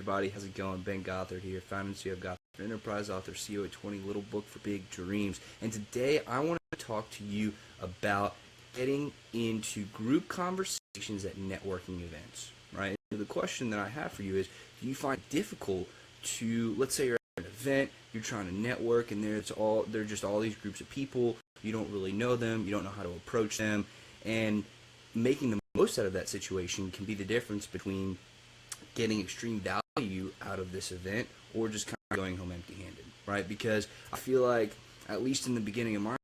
everybody, how's it going? Ben Gothard here, founder and CEO of Gothard Enterprise, author, CEO at 20, Little Book for Big Dreams. And today I want to talk to you about getting into group conversations at networking events, right? So the question that I have for you is, do you find it difficult to, let's say you're at an event, you're trying to network, and there are just all these groups of people, you don't really know them, you don't know how to approach them, and making the most out of that situation can be the difference between getting extreme value out of this event or just kind of going home empty-handed, right? Because I feel like, at least in the beginning of my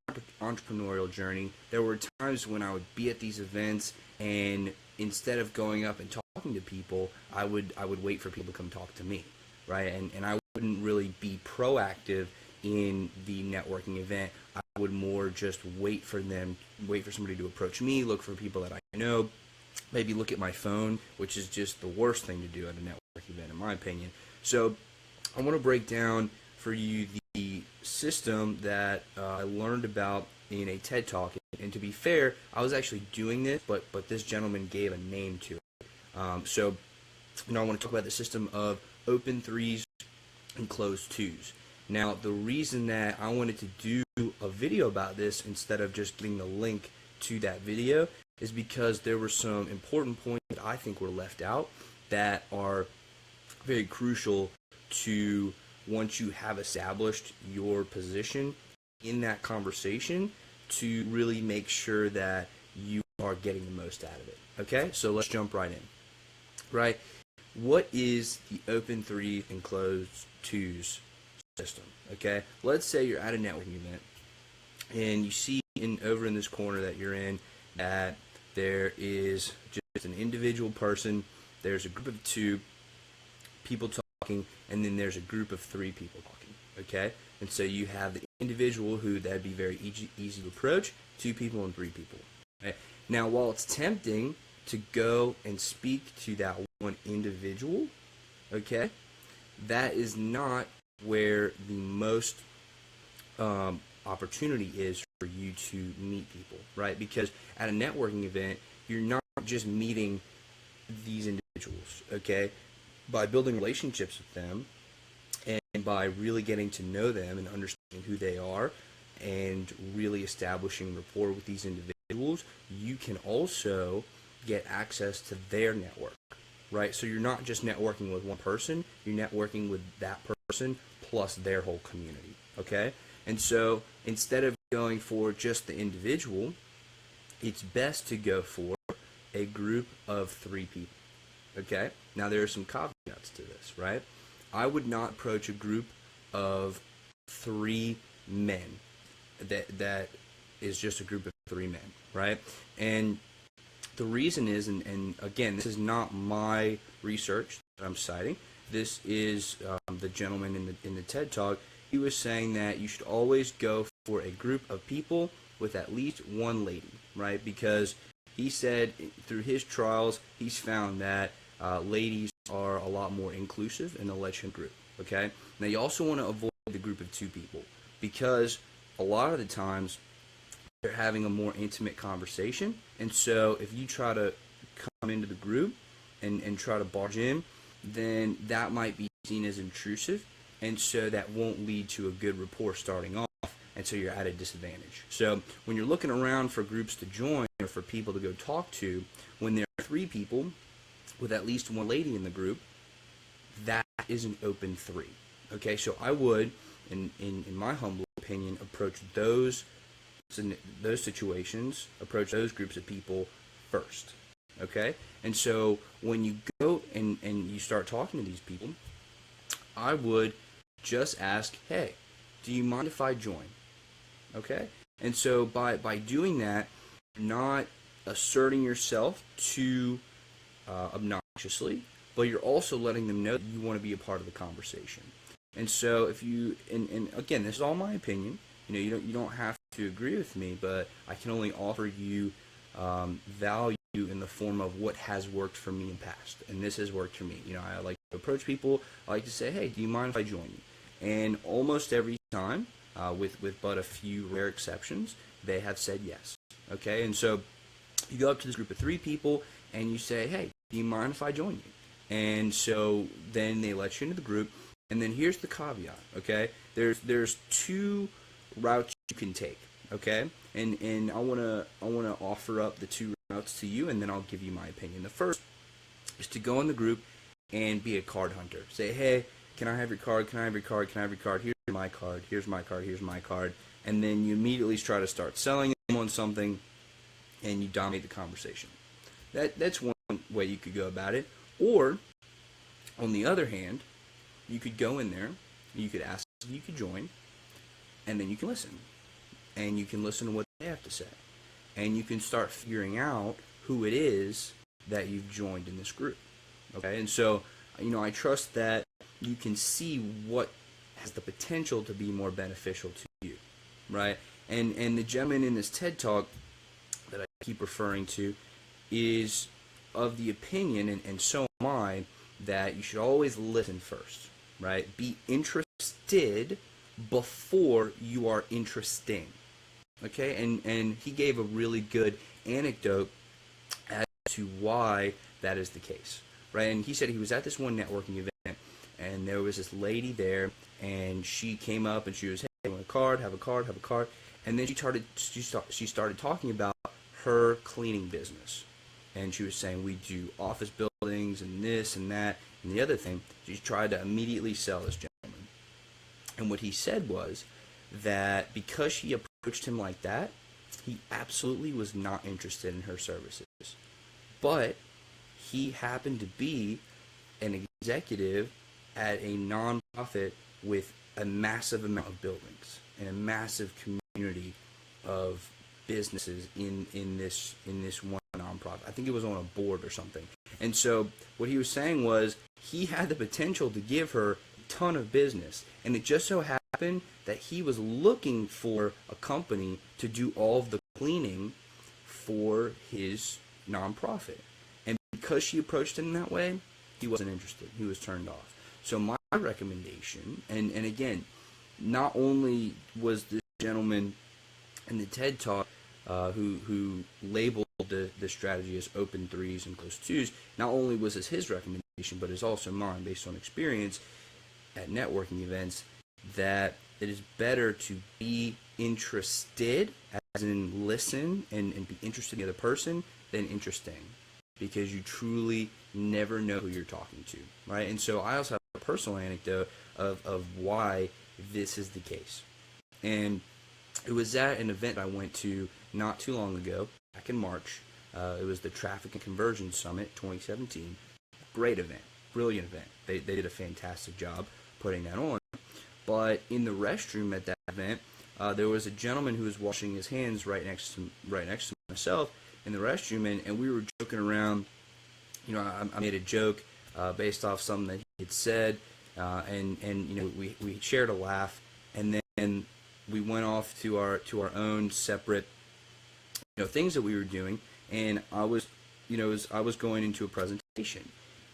entrepreneurial journey, there were times when I would be at these events, and instead of going up and talking to people, I would wait for people to come talk to me, right? And I wouldn't really be proactive in the networking event. I would more just wait for somebody to approach me, look for people that I know, maybe look at my phone, which is just the worst thing to do at a networking event, in my opinion. So I want to break down for you the system that I learned about in a TED Talk. And to be fair, I was actually doing this, but this gentleman gave a name to it. So I want to talk about the system of open threes and closed twos. Now, the reason that I wanted to do a video about this instead of just getting the link to that video is because there were some important points that I think were left out that are very crucial to, once you have established your position in that conversation, to really make sure that you are getting the most out of it. Okay, so let's jump right in. Right, what is the open threes and closed twos system? Okay, let's say you're at a networking event and you see over in this corner that you're in that there is just an individual person, there's a group of two people talking, and then there's a group of three people talking. Okay, and so you have the individual who that'd be very easy to approach, two people and three people. Okay? Now, while it's tempting to go and speak to that one individual, okay, that is not where the most opportunity is for you to meet people, right? Because at a networking event, you're not just meeting these individuals, okay? By building relationships with them and by really getting to know them and understanding who they are and really establishing rapport with these individuals, you can also get access to their network, right? So you're not just networking with one person, you're networking with that person plus their whole community, okay? And so instead of going for just the individual, it's best to go for a group of three people, okay? Now there are some caveats to this, right? I would not approach a group of three men that is just a group of three men, right? And the reason is, and again, this is not my research that I'm citing. This is the gentleman in the TED Talk. He was saying that you should always go for a group of people with at least one lady, right? Because he said through his trials, he's found that ladies are a lot more inclusive in the election group, okay? Now, you also want to avoid the group of two people because a lot of the times they're having a more intimate conversation, and so if you try to come into the group and try to barge in, then that might be seen as intrusive, and so that won't lead to a good rapport starting off, and so you're at a disadvantage. So when you're looking around for groups to join or for people to go talk to, when there are three people with at least one lady in the group, that is an open three. Okay, so I would, in my humble opinion, approach those situations, approach those groups of people first. Okay, and so when you go and you start talking to these people, I would just ask, hey, do you mind if I join? Okay, and so by doing that, you're not asserting yourself too obnoxiously, but you're also letting them know that you want to be a part of the conversation. And so if you, and again, this is all my opinion, you don't have to agree with me, but I can only offer you value in the form of what has worked for me in the past, and this has worked for me. I like to approach people. I like to say, hey, do you mind if I join you? And almost every time, with but a few rare exceptions, they have said yes. Okay, and so you go up to this group of three people and you say, hey, do you mind if I join you? And so then they let you into the group. And then here's the caveat, okay? There's two routes you can take, okay? And I wanna offer up the two routes to you, and then I'll give you my opinion. The first is to go in the group and be a card hunter. Say, hey, can I have your card? Can I have your card? Can I have your card? Here's my card. Here's my card. Here's my card. And then you immediately try to start selling them on something, and you dominate the conversation. That's one way you could go about it. Or, on the other hand, you could go in there, you could ask if you could join, and then you can listen. And you can listen to what they have to say. And you can start figuring out who it is that you've joined in this group. Okay? And so, I trust that you can see what has the potential to be more beneficial to you. Right? And the gentleman in this TED Talk that I keep referring to is of the opinion, and so am I, that you should always listen first, right? Be interested before you are interesting, okay? And he gave a really good anecdote as to why that is the case, right? And he said he was at this one networking event, and there was this lady there, and she came up and she was, hey, I want a card, have a card, have a card, and then she started talking about her cleaning business. And she was saying, we do office buildings and this and that and the other thing. She tried to immediately sell this gentleman. And what he said was that because she approached him like that, he absolutely was not interested in her services. But he happened to be an executive at a nonprofit with a massive amount of buildings and a massive community of businesses in this one nonprofit. I think it was on a board or something. And so what he was saying was he had the potential to give her a ton of business, and it just so happened that he was looking for a company to do all of the cleaning for his nonprofit. And because she approached him that way, he wasn't interested. He was turned off. So my recommendation, and again, not only was this gentleman in the TED Talk who labeled the strategy as open threes and close twos, not only was this his recommendation, but it's also mine based on experience at networking events, that it is better to be interested, as in listen and be interested in the other person, than interesting, because you truly never know who you're talking to, right? And so I also have a personal anecdote of why this is the case. And it was at an event I went to not too long ago, back in March. It was the Traffic and Conversion Summit 2017. Great event, brilliant event. They did a fantastic job putting that on. But in the restroom at that event, there was a gentleman who was washing his hands right next to myself in the restroom, and we were joking around. I made a joke based off something that he had said, and we shared a laugh, and then we went off to our own separate things that we were doing, and I was going into a presentation,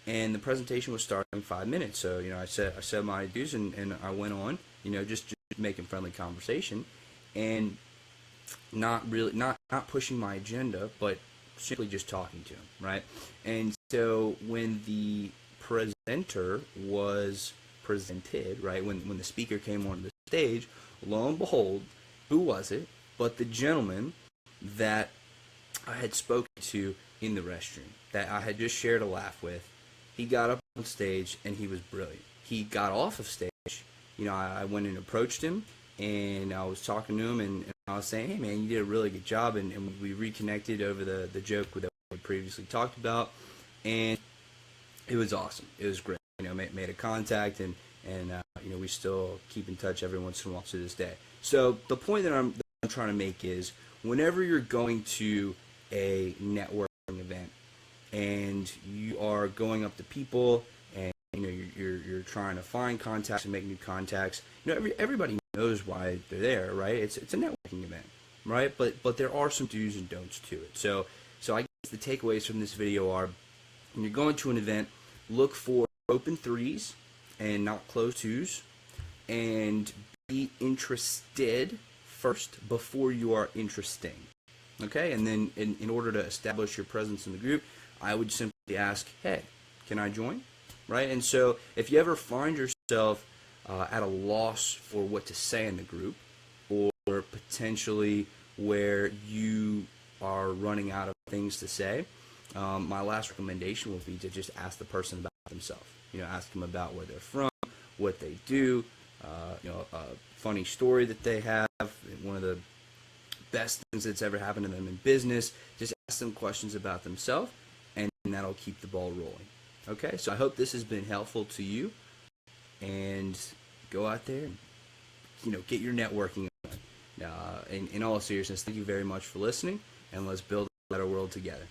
and the presentation was starting in 5 minutes. So I said my dues, and I went on, just making friendly conversation, and not pushing my agenda, but simply just talking to him, right? And so when the presenter was presented, right, when the speaker came onto the stage, lo and behold, who was it but the gentleman that I had spoken to in the restroom, that I had just shared a laugh with. He got up on stage, and he was brilliant. He got off of stage. I went and approached him, and I was talking to him, and I was saying, hey, man, you did a really good job, and we reconnected over the joke that we previously talked about, and it was awesome. It was great. Made a contact, and we still keep in touch every once in a while to this day. So the point that I'm trying to make is, whenever you're going to a networking event and you are going up to people, and you're trying to find contacts and make new contacts, everybody knows why they're there, right? It's a networking event, right? But there are some do's and don'ts to it. So I guess the takeaways from this video are, when you're going to an event, look for open threes and not closed twos, and be interested first before you are interesting. Okay, and then in order to establish your presence in the group, I would simply ask, hey, Can I join? Right? And so if you ever find yourself at a loss for what to say in the group, or potentially where you are running out of things to say, my last recommendation would be to just ask the person about themselves. Ask them about where they're from, what they do, a funny story that they have, one of the best things that's ever happened to them in business. Just ask them questions about themselves, and that'll keep the ball rolling. Okay, so I hope this has been helpful to you, and go out there and get your networking on. In all seriousness, thank you very much for listening, and let's build a better world together.